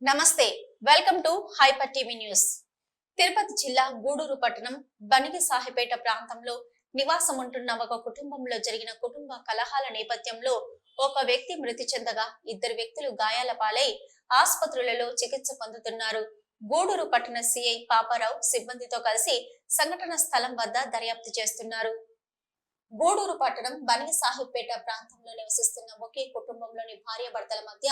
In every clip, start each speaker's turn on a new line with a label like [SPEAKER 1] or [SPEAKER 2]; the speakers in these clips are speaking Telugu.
[SPEAKER 1] నమస్తే welcome to hyper TV news. Tirupati జిల్లా గూడూరు పట్టణం బనిగి సాహిపేట ప్రాంతంలో నివాసం ఉంటున్న ఒక కుటుంబంలో జరిగిన కుటుంబ కలహాల నేపథ్యంలో ఒక వ్యక్తి మృతి చెందగా ఇద్దరు వ్యక్తులు గాయాల పాలై ఆసుపత్రులలో చికిత్స పొందుతున్నారు. గూడూరు పట్టణ సిఐ పాపారావు సిబ్బందితో కలిసి సంఘటన స్థలం వద్ద దర్యాప్తు చేస్తున్నారు. గూడూరు పట్టణం బనిగి సాహిపేట ప్రాంతంలో నివసిస్తున్న ఒకే కుటుంబంలోని భార్యాభర్తల మధ్య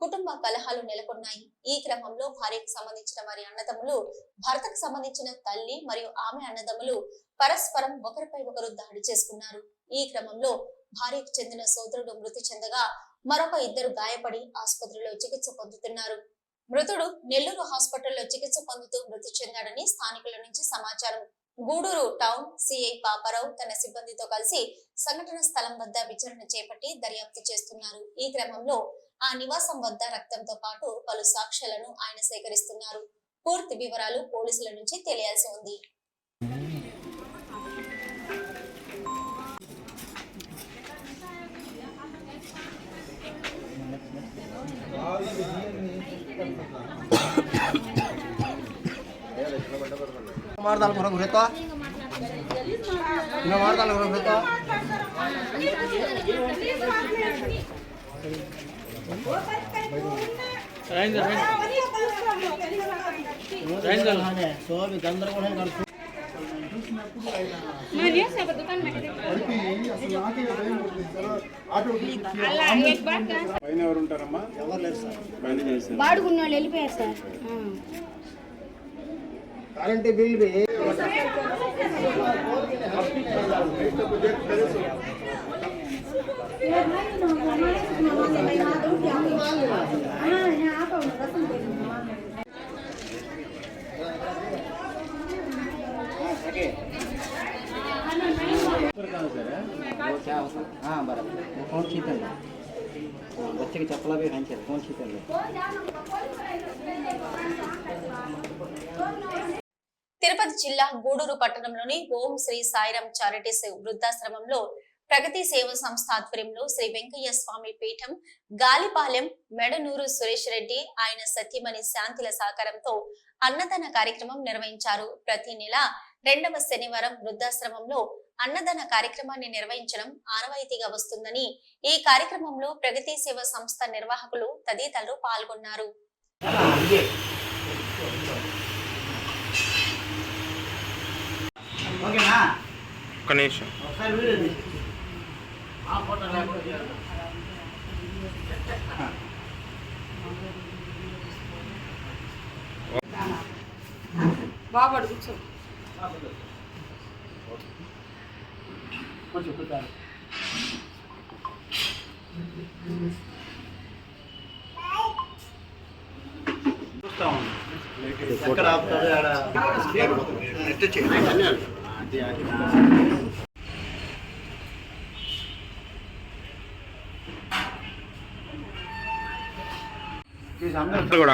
[SPEAKER 1] కుటుంబ కలహాలు నెలకొన్నాయి. ఈ క్రమంలో భార్యకు సంబంధించిన వారి అన్నదమ్ములు భర్తకు సంబంధించిన తల్లి మరియు ఆమె అన్నదమ్ములు పరస్పరం ఒకరిపై ఒకరు దాడి చేసుకున్నారు. ఈ క్రమంలో భార్యకు చెందిన సోదరుడు మృతి చెందగా మరొక ఇద్దరు గాయపడి ఆసుపత్రిలో చికిత్స పొందుతున్నారు. మృతుడు నెల్లూరు హాస్పిటల్లో చికిత్స పొందుతూ మృతి చెందాడని స్థానికుల నుంచి సమాచారం. గూడూరు టౌన్ సిఐ పాపారావు తన సిబ్బందితో కలిసి సంఘటన స్థలం వద్ద విచారణ చేపట్టి దర్యాప్తు చేస్తున్నారు. ఈ క్రమంలో ఆ నివాసం వద్ద రక్తంతో పాటు పలు సాక్ష్యాలను ఆయన సేకరిస్తున్నారు. పూర్తి వివరాలు పోలీసుల నుంచి తెలియాల్సి ఉంది.
[SPEAKER 2] వాడుకున్న వాళ్ళు వెళ్ళిపోయారు సార్.
[SPEAKER 3] కరెంటు బిల్ कौन शीतल बच्चे के चप्पला भी खान कौन शीतल
[SPEAKER 1] తిరుపతి జిల్లా గూడూరు పట్టణంలోని ఓం శ్రీ సాయిరాం చారిటీస్ వృద్ధాశ్రమంలో ప్రగతి సేవ సంస్థ ఆధ్వర్యంలో శ్రీ వెంకయ్య స్వామి పీఠం గాలిపాలెం మెడనూరు సురేష్ రెడ్డి ఆయన సతీమణి శాంతిల సహకారంతో అన్నదాన కార్యక్రమం నిర్వహించారు. ప్రతి నెల 2వ శనివారం వృద్ధాశ్రమంలో అన్నదాన కార్యక్రమాన్ని నిర్వహించడం ఆనవాయితీగా వస్తుందని ఈ కార్యక్రమంలో ప్రగతి సేవ సంస్థ నిర్వాహకులు తదితరులు పాల్గొన్నారు.
[SPEAKER 2] బాబు కూర్చో.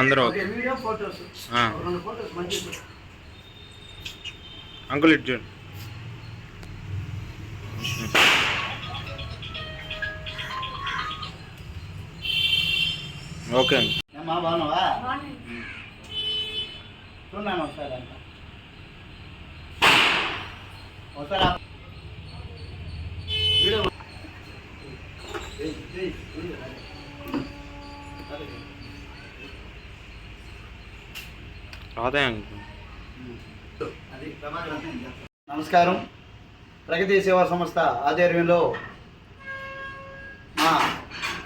[SPEAKER 4] అందరూ అంకుల్ ఇట్ చూడండి. ఓకే
[SPEAKER 3] అమ్మా బాగున్నావా? చూడండి ఒకసారి అంట ఒకసారి నమస్కారం. ప్రగతి సేవా సంస్థ ఆధ్వర్యంలో మా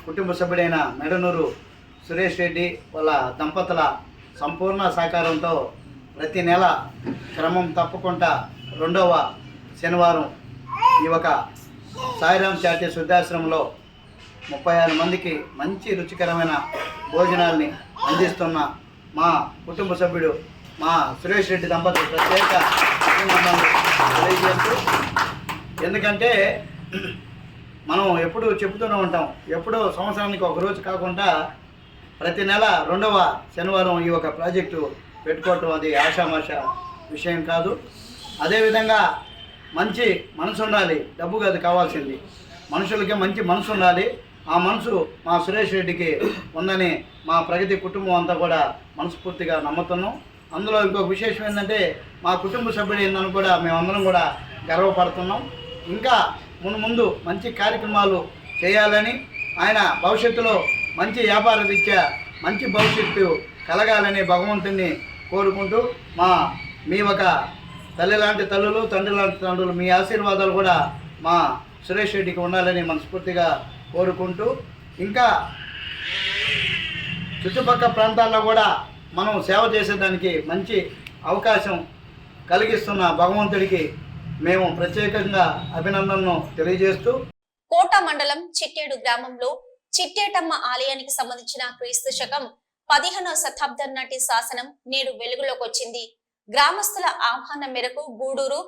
[SPEAKER 3] కుటుంబ సభ్యుడైన మెడనూరు సురేష్ రెడ్డి వాళ్ళ దంపతుల సంపూర్ణ సహకారంతో ప్రతి నెల క్రమం తప్పకుండా 2వ శనివారం ఈ ఒక సాయిరాం చారిటీస్ వృద్ధాశ్రమంలో 36 మందికి మంచి రుచికరమైన భోజనాల్ని అందిస్తున్న మా కుటుంబ సభ్యుడు మా సురేష్ రెడ్డి దంపతులు ప్రత్యేక తెలియజేస్తూ, ఎందుకంటే మనం ఎప్పుడు చెబుతూనే ఉంటాం, ఎప్పుడో సంవత్సరానికి ఒక రోజు కాకుండా ప్రతి నెల 2వ శనివారం ఈ ఒక ప్రాజెక్టు పెట్టుకోవటం అది ఆషామాష విషయం కాదు. అదేవిధంగా మంచి మనసు ఉండాలి, డబ్బు కాదు కావాల్సింది, మనుషులకి మంచి మనసు ఉండాలి. ఆ మనసు మా సురేష్ రెడ్డికి ఉందని మా ప్రగతి కుటుంబం అంతా కూడా మనస్ఫూర్తిగా నమ్ముతున్నాం. అందులో ఇంకొక విశేషం ఏంటంటే మా కుటుంబ సభ్యుడు ఏందని కూడా మేమందరం కూడా గర్వపడుతున్నాం. ఇంకా ముందు మంచి కార్యక్రమాలు చేయాలని, ఆయన భవిష్యత్తులో మంచి వ్యాపార రీత్యా మంచి భవిష్యత్తు కలగాలని భగవంతుని కోరుకుంటూ మీ ఒక తల్లి లాంటి తల్లులు, తండ్రి లాంటి తండ్రులు, మీ ఆశీర్వాదాలు కూడా మా సురేష్ రెడ్డికి ఉండాలని మనస్ఫూర్తిగా కోరుకుంటూ, ఇంకా చుట్టుపక్కల ప్రాంతాల్లో కూడా మనం సేవ చేసేదానికి మంచి అవకాశం కలిగిస్తున్న భగవంతుడికి మేము ప్రత్యేకంగా అభినందనను తెలియజేస్తూ,
[SPEAKER 1] కోట మండలం చిట్టేడు గ్రామంలో చిట్టేటమ్మ ఆలయానికి సంబంధించిన క్రీస్తు శకం 15వ శతాబ్దం నాటి శాసనం నేడు వెలుగులోకి వచ్చింది. గ్రామస్తుల ఆహ్వానం మేరకు గూడూరు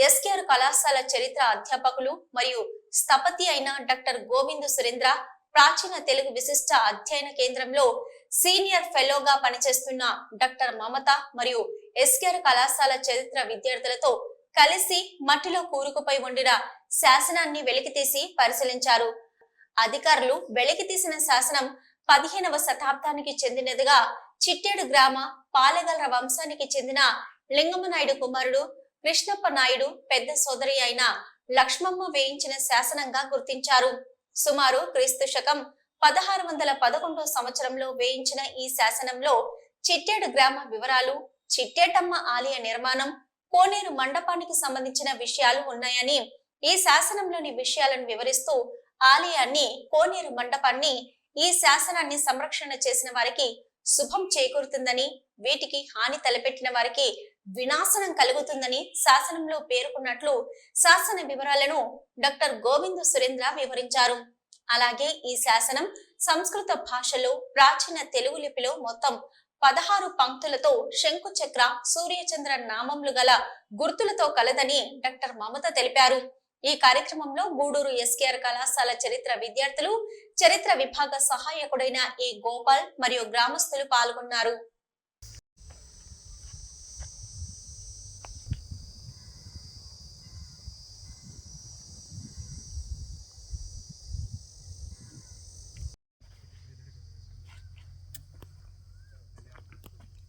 [SPEAKER 1] ఎస్కేఆర్ కళాశాల చరిత్ర అధ్యాపకులు మరియు స్థపతి అయిన డాక్టర్ గోవిందు సురేంద్ర ప్రాచీన తెలుగు విశిష్ట అధ్యయన కేంద్రంలో సీనియర్ ఫెలోగా పనిచేస్తున్న డాక్టర్ మమత మరియు ఎస్కేఆర్ కళాశాల చరిత్ర విద్యార్థులతో కలిసి మట్టిలో కూరుకుపోయి ఉండిన శాసనాన్ని వెలికితీసి పరిశీలించారు. అధికారులు వెలికితీసిన శాసనం 15వ శతాబ్దానికి చెందినదిగా చిట్టేడు గ్రామ పాలెగల్ర వంశానికి చెందిన లింగమనాయుడు కుమారుడు కృష్ణప్ప నాయుడు పెద్ద సోదరి అయిన లక్ష్మమ్మ వేయించిన శాసనంగా గుర్తించారు. సుమారు క్రీస్తు శకం 1611వ సంవత్సరంలో వేయించిన ఈ శాసనంలో చిట్టేడు గ్రామ వివరాలు, చిట్టేటమ్మ ఆలయ నిర్మాణం, కోనేరు మండపానికి సంబంధించిన విషయాలు ఉన్నాయని, ఈ శాసనంలోని విషయాలను వివరిస్తూ ఆలయాన్ని, కోనేరు మండపాన్ని, ఈ శాసనాన్ని సంరక్షణ చేసిన వారికి శుభం చేకూరుతుందని, వీటికి హాని తలపెట్టిన వారికి వినాశనం కలుగుతుందని శాసనంలో పేర్కొన్నట్లు శాసన వివరాలను డాక్టర్ గోవిందు సురేంద్ర వివరించారు. అలాగే ఈ శాసనం సంస్కృత భాషలో ప్రాచీన తెలుగు లిపిలో మొత్తం 16 పంక్తులతో శంకు చక్ర, సూర్యచంద్ర నామములు గల గుర్తులతో కలదని డాక్టర్ మమత తెలిపారు. ఈ కార్యక్రమంలో గూడూరు ఎస్కేఆర్ కళాశాల చరిత్ర విద్యార్థులు, చరిత్ర విభాగ సహాయకుడైన ఏ గోపాల్ మరియు గ్రామస్తులు పాల్గొన్నారు.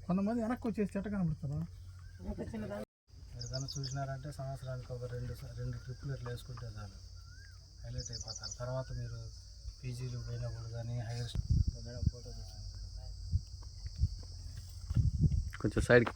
[SPEAKER 4] కొంతమంది వెనక్కి వచ్చేసి చెట్ట కనబడుతారా?
[SPEAKER 5] మీరు కానీ చూసినారంటే సంవత్సరానికి ఒక రెండు ట్రిప్పులు ఇట్లా వేసుకుంటే చాలు, హైలైట్ అయిపోతారు. తర్వాత మీరు పీజీలు పోయినప్పుడు కానీ హైయర్ ఫోటో
[SPEAKER 6] కొంచెం సైడ్కి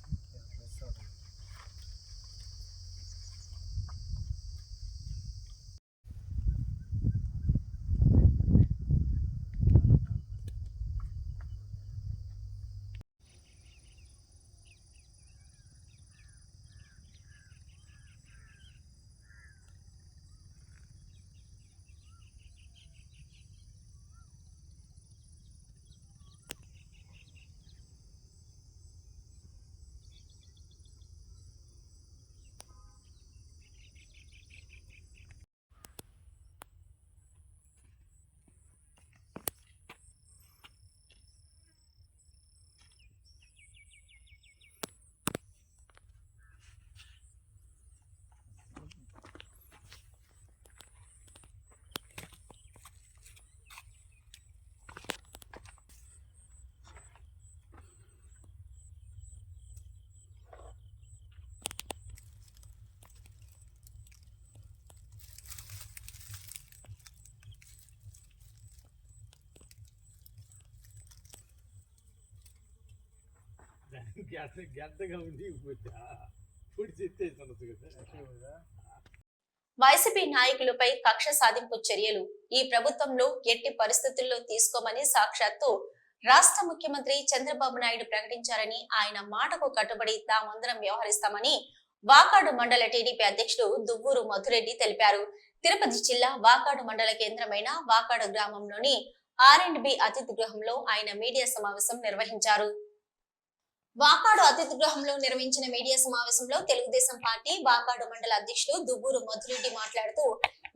[SPEAKER 5] గడ్డగా ఉండి
[SPEAKER 1] వైసీపీ నాయకులపై కక్ష సాధింపు చర్యలు ఈ ప్రభుత్వంలో ఎట్టి పరిస్థితుల్లో తీసుకోమని సాక్షాత్తు రాష్ట్ర ముఖ్యమంత్రి చంద్రబాబు నాయుడు ప్రకటించారని, ఆయన మాటకు కట్టుబడి తామందరం వ్యవహరిస్తామని వాకాడు మండల టీడీపీ అధ్యక్షుడు దువ్వూరు మధురెడ్డి తెలిపారు. తిరుపతి జిల్లా వాకాడు మండల కేంద్రమైన వాకాడు గ్రామంలోని R&B అతిథి గృహంలో ఆయన మీడియా సమావేశం నిర్వహించారు. వాకాడు అతిథి గృహంలో నిర్వహించిన మీడియా సమావేశంలో తెలుగుదేశం పార్టీ వాకాడు మండల అధ్యక్షుడు దువ్వూరు మధురెడ్డి మాట్లాడుతూ,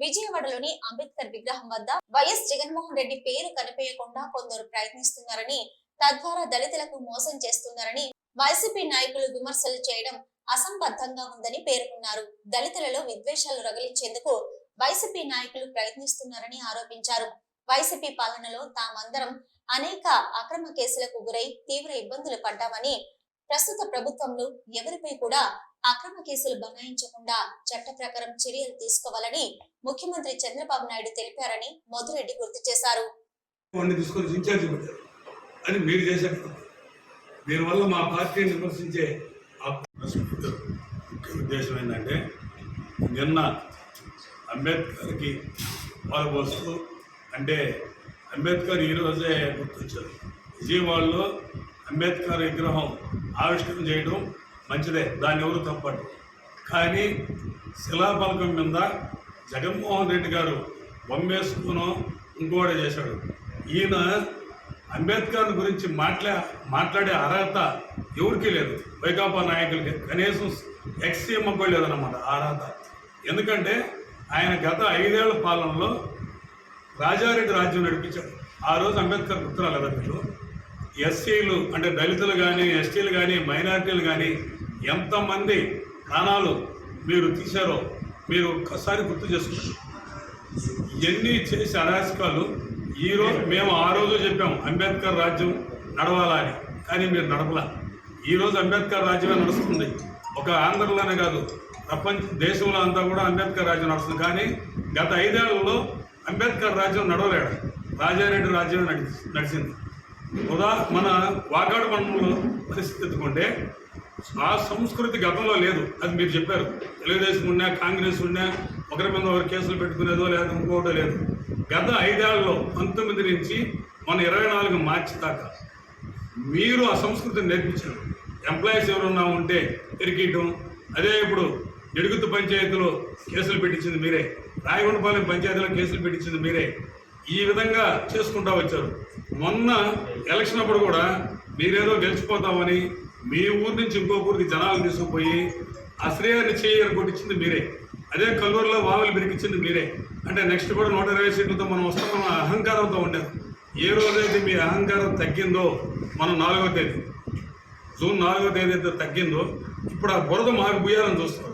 [SPEAKER 1] విజయవాడలోని అంబేద్కర్ విగ్రహం వద్ద వైఎస్ జగన్మోహన్ రెడ్డి పేరు కనిపించకుండా కొందరు ప్రయత్నిస్తున్నారని, తద్వారా దళితులకు మోసం చేస్తున్నారని వైసీపీ నాయకులు విమర్శలు చేయడం అసంబద్ధంగా ఉందని పేర్కొన్నారు. దళితులలో విద్వేషాలు రగిలించేందుకు వైసీపీ నాయకులు ప్రయత్నిస్తున్నారని ఆరోపించారు. వైసీపీ పాలనలో తామందరం అనేక అక్రమ కేసులకు గురై తీవ్ర ఇబ్బందులు పడ్డామని, ప్రస్తుత ప్రభుత్వంలో ఎవరిపై కూడా అక్రమ కేసులు బనాయించకుండా చట్ట ప్రకారం చర్యలు తీసుకోవాలని ముఖ్యమంత్రి చంద్రబాబు నాయుడు తెలిపారని మధురెడ్డి గుర్తు చేశారు.
[SPEAKER 4] అని మీరు చేశారు. దీనివల్ల మా పార్టీని విమర్శించే ముఖ్య ఉద్దేశం ఏంటంటే, నిన్న అంబేద్కర్కి పాల్పోస్తూ, అంటే అంబేద్కర్ ఈరోజే గుర్తొచ్చారు. విజయవాడలో అంబేద్కర్ విగ్రహం ఆవిష్కరణ చేయడం మంచిదే, దాన్ని ఎవరు తప్పడు. కానీ శిలాఫలకం మీద జగన్మోహన్ రెడ్డి గారు బొమ్మేసుకునో ఇంకోటి చేశాడు. ఈయన అంబేద్కర్ గురించి మాట్లాడే అర్హత ఎవరికీ లేదు, వైకాపా నాయకులకి, కనీసం ఎక్స్సీఎం కూడా లేదన్నమాట అర్హత. ఎందుకంటే ఆయన గత 5 ఏళ్ల పాలనలో రాజారెడ్డి రాజ్యం నడిపించాడు. ఆ రోజు అంబేద్కర్ గుర్తురాలేదా మీరు? ఎస్సీలు అంటే దళితులు కానీ, ఎస్టీలు కానీ, మైనారిటీలు కానీ ఎంతమంది ప్రాణాలు మీరు తీశారో మీరు ఒక్కసారి గుర్తు చేసుకున్నారు. ఎన్ని చేసే అరాచకాలు. ఈరోజు మేము ఆ రోజు చెప్పాము అంబేద్కర్ రాజ్యం నడవాలా అని, కానీ మీరు నడపలా. ఈరోజు అంబేద్కర్ రాజ్యమే నడుస్తుంది. ఒక ఆంధ్రలోనే కాదు, ప్రపంచ దేశంలో అంతా కూడా అంబేద్కర్ రాజ్యం నడుస్తుంది. కానీ గత 5 ఏళ్లలో అంబేద్కర్ రాజ్యం నడవలేడు, రాజారెడ్డి రాజ్యమే నడిచింది. మన వాకాడు మండలంలో పరిస్థితి ఎత్తుకుంటే ఆ సంస్కృతి గతంలో లేదు. అది మీరు చెప్పారు. తెలుగుదేశం ఉన్నా, కాంగ్రెస్ ఉన్నా ఒకరి మీద ఒకరు కేసులు పెట్టుకునేదో లేదా ఇంకోటో లేదు. గత 5 ఏళ్లలో 19 నుంచి మన 24 మార్చి దాకా మీరు ఆ సంస్కృతిని నేర్పించారు. ఎంప్లాయీస్ ఎవరున్నా ఉంటే పెరికియటం, అదే ఇప్పుడు ఎడుగుతు పంచాయతీలో కేసులు పెట్టించింది మీరే, రాయగొండపాలెం పంచాయతీలో కేసులు పెట్టించింది మీరే. ఈ విధంగా చేసుకుంటూ వచ్చారు. మొన్న ఎలక్షన్ అప్పుడు కూడా మీరేదో గెలిచిపోతామని మీ ఊరి నుంచి ఇంకో ఊరికి జనాలు తీసుకుపోయి అశ్రయాన్ని చేయని కొట్టించింది మీరే. అదే కల్లూరులో వావులు బిరికించింది మీరే. అంటే నెక్స్ట్ కూడా 120 సీట్లతో మనం వస్తామన్న అహంకారంతో ఉండారు. ఏ రోజైతే మీ అహంకారం తగ్గిందో, మనం 4వ తేదీ జూన్ 4వ తేదీ అయితే తగ్గిందో, ఇప్పుడు ఆ బురద మాకు బుయ్యాలని చూస్తారు.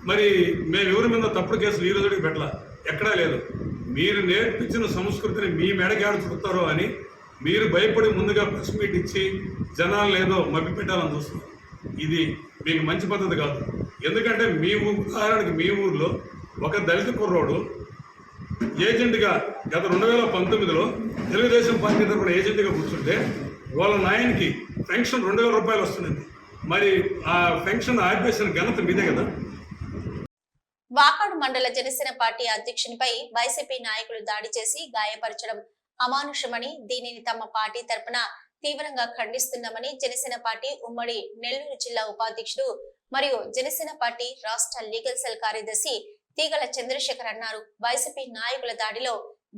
[SPEAKER 4] మరి మేము ఎవరి మీద తప్పుడు కేసులు ఈ రోజుకి పెట్టలా, ఎక్కడా లేదు. మీరు నేర్పించిన సంస్కృతిని మీ మెడగాడు చుడతారో అని మీరు భయపడి ముందుగా ప్రెస్ మీట్ ఇచ్చి జనాలు ఏదో మభ్య పెట్టాలని చూస్తున్నారు. ఇది మీకు మంచి పద్ధతి కాదు. ఎందుకంటే ఉదాహరణకి మీ ఊర్లో ఒక దళిత కుర్రోడు ఏజెంట్గా గత 2019లో తెలుగుదేశం పార్టీ తరఫున ఏజెంట్గా కూర్చుంటే వాళ్ళ నాయనకి పెన్షన్ 2000 రూపాయలు వస్తుంది. మరి ఆ పెన్షన్ ఆపేసిన ఘనత మీదే కదా.
[SPEAKER 1] వాకాడు మండల జనసేన పార్టీ అధ్యక్షునిపై వైసీపీ నాయకులు దాడి చేసి గాయపరచడం అమానుషమని, దీనిని తమ పార్టీ తరపున తీవ్రంగా ఖండిస్తున్నామని జనసేన పార్టీ ఉమ్మడి నెల్లూరు జిల్లా ఉపాధ్యక్షుడు మరియు జనసేన పార్టీ రాష్ట్ర లీగల్ సెల్ కార్యదర్శి తీగల చంద్రశేఖర్ అన్నారు. వైసీపీ నాయకుల దాడిలో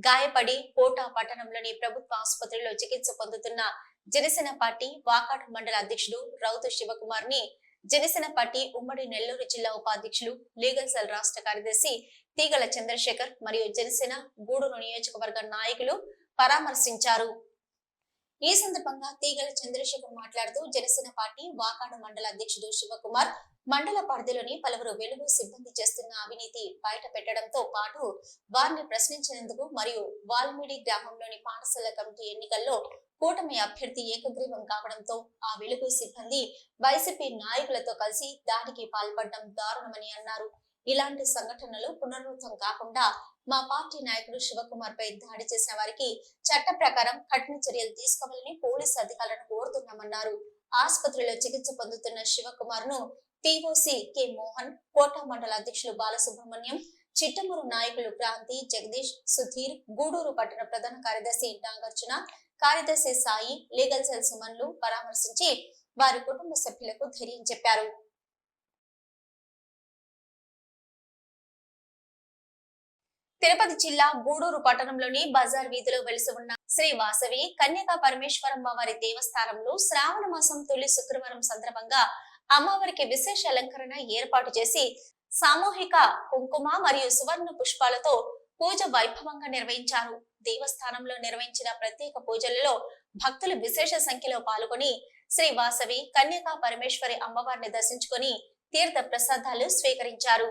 [SPEAKER 1] గాయపడి కోటా పట్టణంలోని ప్రభుత్వ ఆసుపత్రిలో చికిత్స పొందుతున్న జనసేన పార్టీ వాకాడు మండల అధ్యక్షుడు రౌతు శివకుమార్ ని జనసేన పార్టీ ఉమ్మడి నెల్లూరు జిల్లా ఉపాధ్యక్షులు లీగల్ సెల్ రాష్ట్ర కార్యదర్శి తీగల చంద్రశేఖర్ మరియు జనసేన గూడూరు నియోజకవర్గ నాయకులు పరామర్శించారు. ఈ సందర్భంగా తీగల చంద్రశేఖర్ మాట్లాడుతూ జనసేన పార్టీ వాకాడు మండల అధ్యక్షుడు శివకుమార్ మండల పరిధిలోని పలువురు వెలుగు సిబ్బంది చేస్తున్న అవినీతి బయట పెట్టడంతో పాటు వారిని ప్రశ్నించినందుకు మరియు వాల్మీడి గ్రామంలోని పాఠశాల కమిటీ ఎన్నికల్లో కూటమి అభ్యర్థి ఏకగ్రీవం కావడంతో ఆ వెలుగు సిబ్బంది వైసీపీ నాయకులతో కలిసి దాడికి పాల్పడడం దారుణమని అన్నారు. ఇలాంటి సంఘటనలు పునరావృతం కాకుండా మా పార్టీ నాయకుడు శివకుమార్ పై దాడి చేసిన వారికి చట్ట ప్రకారం కఠిన చర్యలు తీసుకోవాలని పోలీసు అధికారులను కోరుతున్నామన్నారు. ఆసుపత్రిలో చికిత్స పొందుతున్న శివకుమార్ ను పిఓసి కె మోహన్, కోట మండల అధ్యక్షులు బాలసుబ్రహ్మణ్యం, చిట్టమూరు నాయకులు క్రాంతి, జగదీష్, సుధీర్, గూడూరు పట్టణ ప్రధాన కార్యదర్శి నాగార్జున, కార్యదర్శి సాయి, లీగల్ సెల్ సుమన్లు పరామర్శించి వారి కుటుంబ సభ్యులకు ధైర్యం చెప్పారు. తిరుపతి జిల్లా గూడూరు పట్టణంలోని బజార్ వీధిలో వెలిసి ఉన్న శ్రీ వాసవి కన్యకా పరమేశ్వరమ్మ వారి దేవస్థానంలో శ్రావణ మాసం తొలి శుక్రవారం సందర్భంగా అమ్మవారికి విశేష అలంకరణ ఏర్పాటు చేసి సామూహిక కుంకుమ మరియు సువర్ణ పుష్పాలతో పూజ వైభవంగా నిర్వహించారు. దేవస్థానంలో నిర్వహించిన ప్రత్యేక పూజలలో భక్తులు విశేష సంఖ్యలో పాల్గొని శ్రీ వాసవి కన్యకా పరమేశ్వరి అమ్మవారిని దర్శించుకొని తీర్థ ప్రసాదాలు స్వీకరించారు.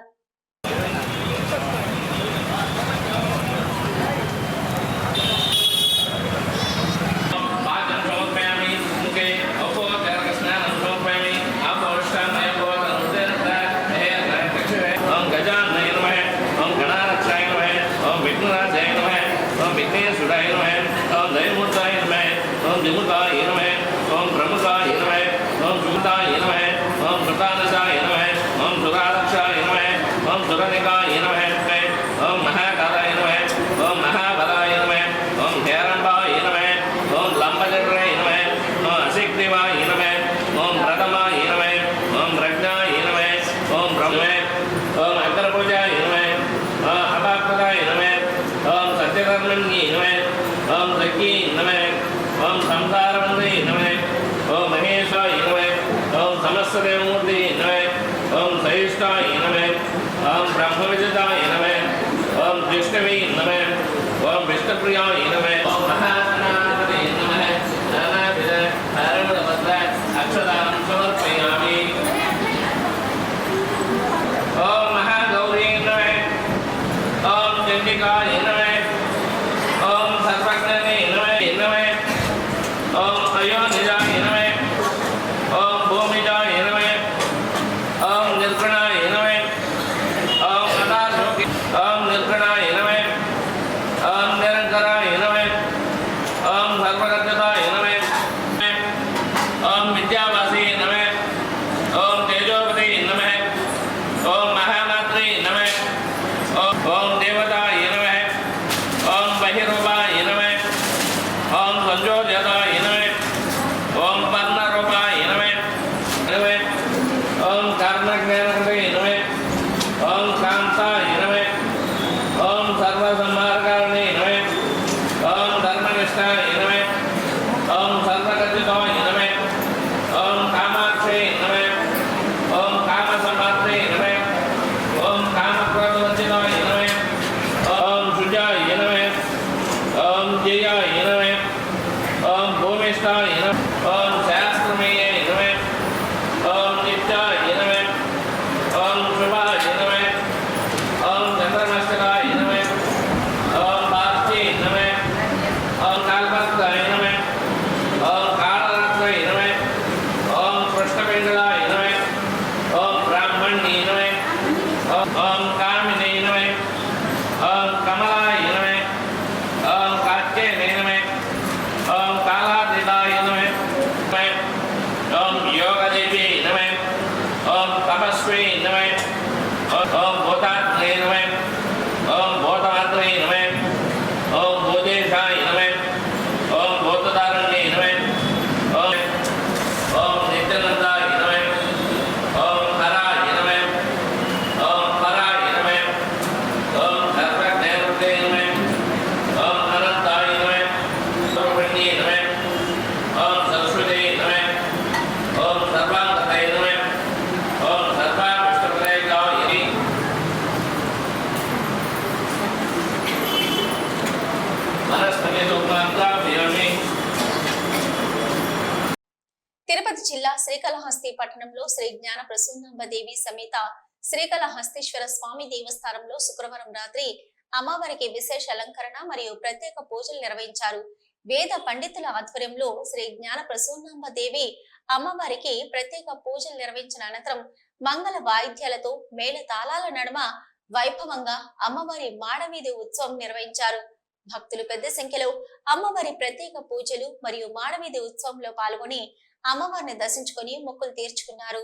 [SPEAKER 7] वैष्णवी नमः ओम विष्णुप्रियाय नमः ओम महागणाधिपते नमः नानाविध हरवरवस्त्र अक्षदानं समर्पयामि ओम महागौरी नमः ओम चंडिकाय नमः ओम सर्वज्ञने नमः ओम अयोनिजाय नमः ओम भूमिजाय नमः ओम निर्गुणाय नमः ओम अनाशोकि ओम निर्गुणाय नमः ओम निरंकराय नमः ओम सर्वगतताय नमः ओम विद्यावासी नमः ओम तेजोपति नमः ओम महामात्री नमः ओम देवताय नमः ओम बहिरूपाय नमः ओम संजोजताय नमः ओम पर्णरूपाय नमः ओम कर्णज्ञानकृते नमः ओम कांताय नमः ओम सर्वसंहारकारणे नमः ओम धर्मनिष्ठाय नमः ओम सर्वगतिताय नमः ओम कामाक्षे नमः ओम कामसंपात्रे नमः ओम कामक्रोधवर्जिताय नमः ओम शुजाय नमः ओम जयाय नमः ओम भूमिष्ठाय नमः ओम शास्त्रमेये नमः ओम नित्याय नमः ओम शुभाय नमः ओम चंद्रमस्तकाय नमः ओम पार्थे नमः ओम कालभद्राय नमः ओम कालरात्रे नमः ओम कृष्णपिंगलाय नमः ओम ब्राह्मण्ये नमः ओम कामिने नमः ओम कमलाय नमः ओम कात्यायने नमः ओम कालातीताय नमः ओम योगदेवी नमः ओम तपस्वी नमः ओम भूतात्मे नमः ओम भूतमात्रे नमः ओम भूतेशाय नमः ओम भूतधारण्ये नमः ओम नित्यानंदाय नमः ओम हराय नमः ओम पराय नमः ओम सर्वज्ञानकृते नमः ओम अनंताय नमः सर्वज्ञे नमः ओम सरस्वते नमः ओम सर्वांगते नमः ओम सर्वाविष्टप्रदायकाय मनस्पति सुखांताभ्यामि
[SPEAKER 1] తిరుపతి జిల్లా శ్రీకాళహస్తి పట్టణంలో శ్రీ జ్ఞాన ప్రసూనాంబదేవి సమేత శ్రీకాళహస్తీశ్వర స్వామి దేవస్థానంలో శుక్రవారం రాత్రి అమ్మవారికి విశేష అలంకరణ మరియు ప్రత్యేక పూజలు నిర్వహించారు. వేద పండితుల ఆధ్వర్యంలో శ్రీ జ్ఞాన ప్రసూనాంబదేవి అమ్మవారికి ప్రత్యేక పూజలు నిర్వహించిన అనంతరం మంగళ వాయిద్యాలతో మేళ తాళాల నడుమ వైభవంగా అమ్మవారి మాడవీధి ఉత్సవం నిర్వహించారు. భక్తులు పెద్ద సంఖ్యలో అమ్మవారి ప్రత్యేక పూజలు మరియు మాడవీధి ఉత్సవంలో పాల్గొని అమ్మవారిని దర్శించుకొని మొక్కులు తీర్చుకున్నారు.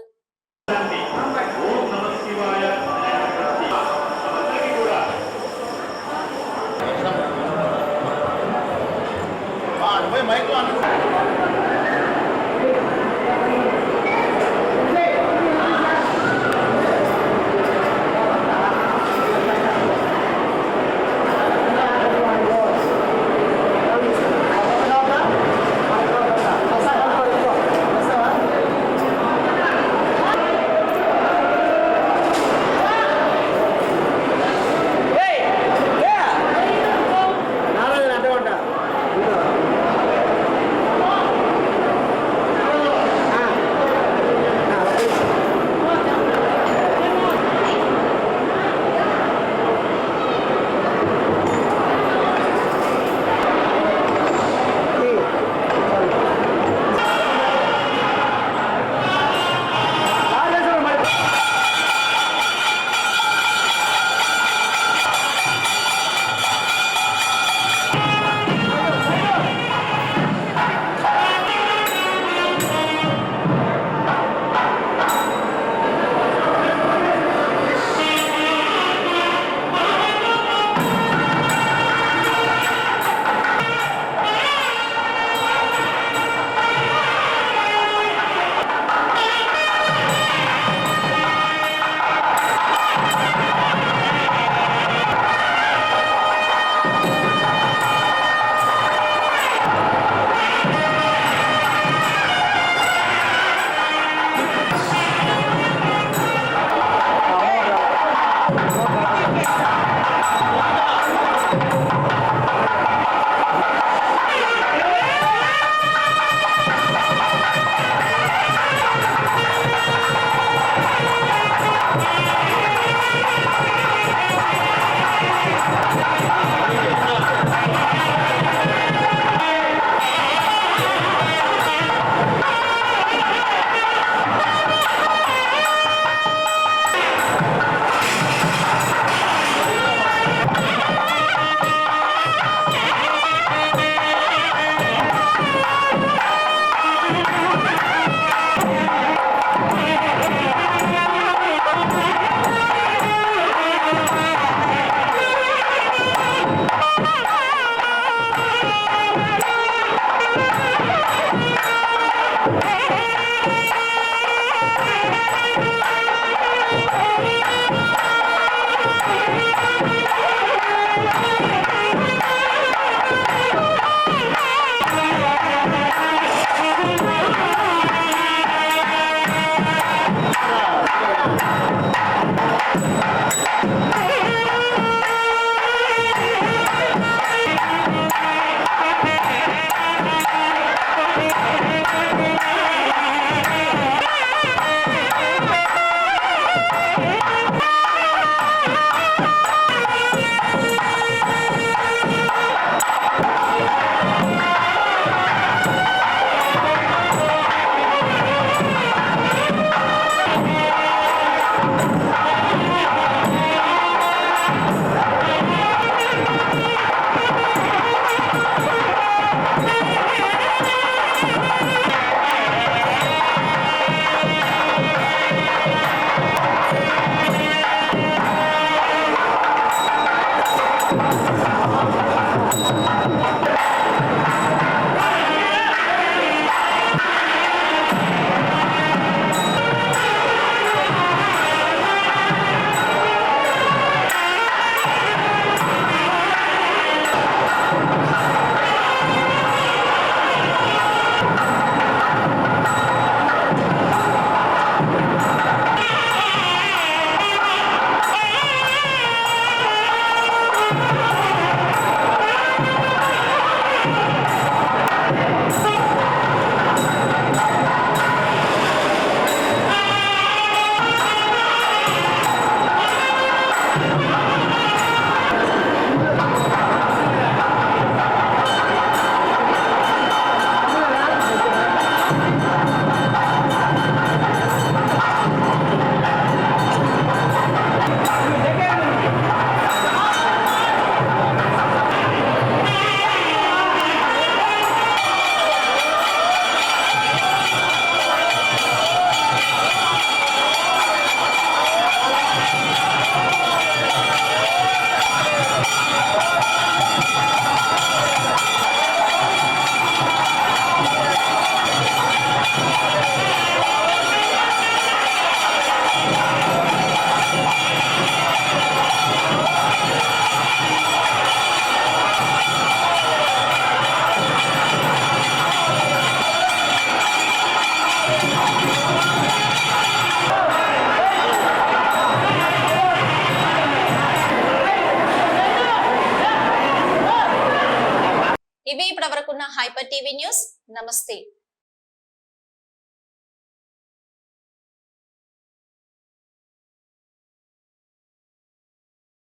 [SPEAKER 1] ఇవి ఇప్పటివరకున్న హైపర్ టీవీ న్యూస్. నమస్తే.